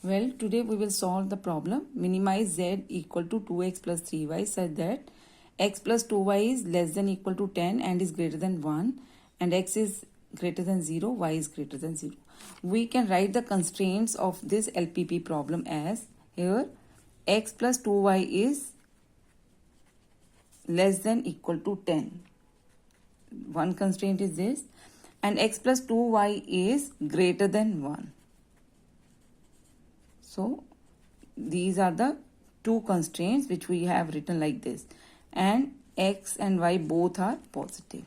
Well, today we will solve the problem minimize z equal to 2x plus 3y such that x plus 2y is less than equal to 10 and is greater than 1 and x is greater than 0, y is greater than 0. We can write the constraints of this LPP problem as here x plus 2y is less than equal to 10. One constraint is this and x plus 2y is greater than 1. So these are the two constraints which we have written like this, and x and y both are positive,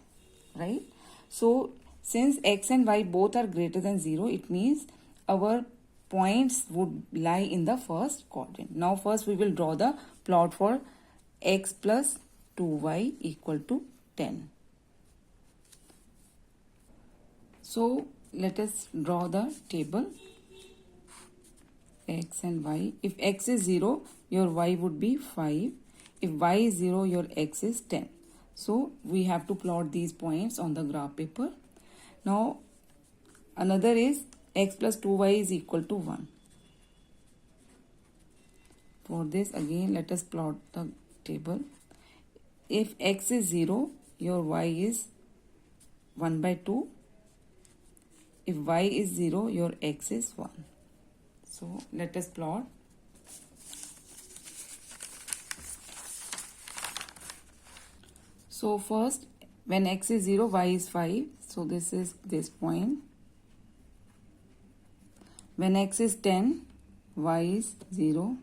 right? So since x and y both are greater than 0, it means our points would lie in the first quadrant. Now first we will draw the plot for x plus 2y equal to 10. So let us draw the table x and y. If x is 0, your y would be 5. If y is 0, your x is 10. So we have to plot these points on the graph paper. Now another is x plus 2y is equal to 1. For this again let us plot the table. If x is 0, your y is 1 by 2. If y is 0, your x is 1. So let us plot. So first when x is 0, y is 5. So this is this point. When x is 10, y is 0.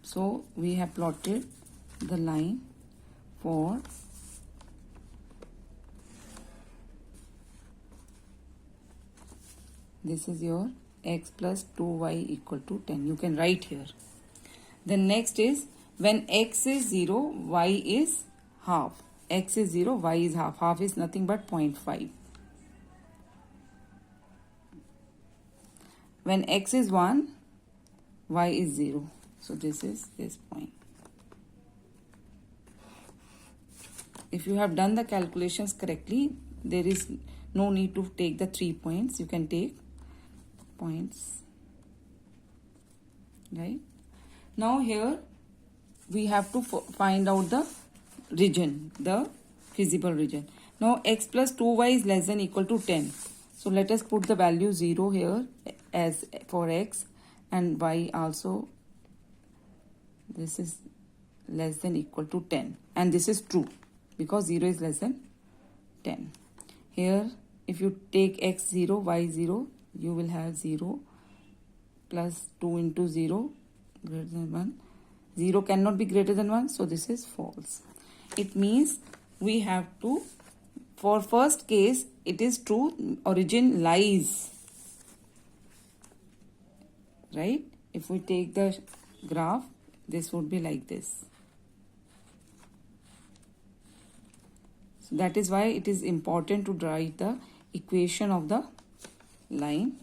So we have plotted the line for this is your x plus 2y equal to 10. You can write here. The next is when x is 0, y is half. X is 0, y is half. Half is nothing but 0.5. When x is 1, y is 0. So this is this point. If you have done the calculations correctly, there is no need to take the 3 points. You can take points, right? Now here we have to find out the region, the feasible region. Now x plus 2y is less than equal to 10. So let us put the value 0 here as for x, and y also this is less than equal to 10, and this is true because 0 is less than 10. Here if you take x 0, y 0, you will have 0 plus 2 into 0 greater than 1. 0 cannot be greater than 1, so this is false. It means we have to, for first case it is true, origin lies, right? If we take the graph, this would be like this. So that is why it is important to write the equation of the line.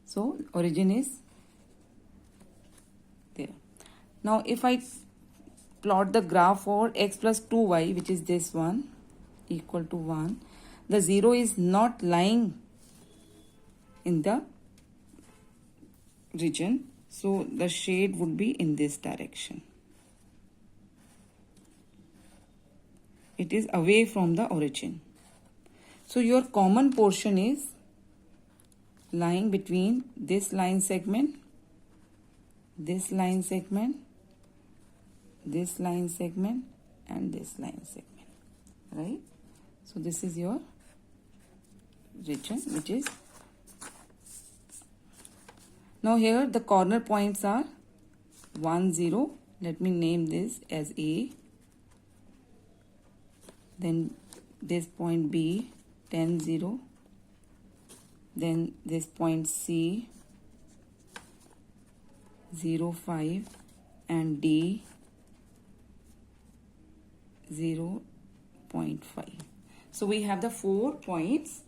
So origin is there. Now if I plot the graph for x plus 2y, which is this one, equal to 1, the 0 is not lying in the region, so the shade would be in this direction. It is away from the origin. So your common portion is lying between this line segment, this line segment, this line segment, and this line segment, right? So this is your region, which is, now here the corner points are 1 0. Let me name this as A. Then this point B 10 0. Then this point C 0 5 and D 0.5. So we have the 4 points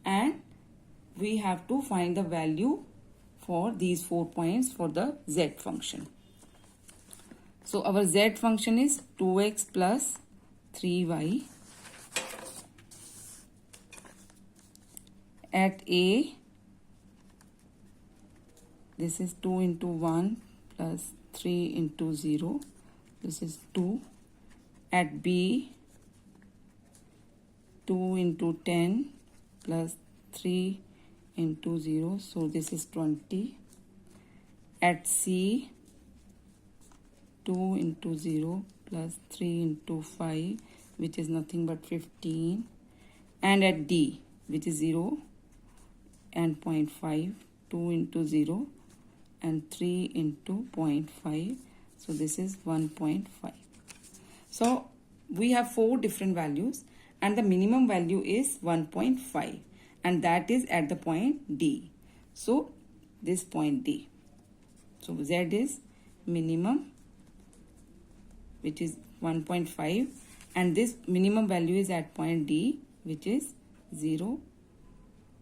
and we have to find the value for these 4 points for the z function. So our z function is 2x plus 3y at A this is 2 into 1 plus 3 into 0. This is 2. At B, 2 into 10 plus 3 into 0. So this is 20. At C, 2 into 0 plus 3 into 5, which is nothing but 15. And at D, which is 0 and 0.5, 2 into 0 and 3 into 0.5. So this is 1.5. So we have 4 different values and the minimum value is 1.5 and that is at the point D. So this point D. So Z is minimum, which is 1.5, and this minimum value is at point D, which is 0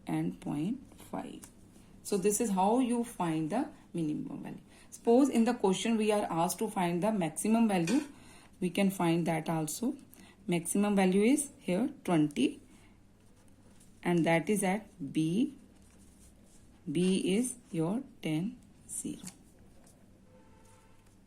and 0.5. So this is how you find the minimum value. Suppose in the question we are asked to find the maximum value, we can find that also. Maximum value is here 20 and that is at B. B is your 10, 0.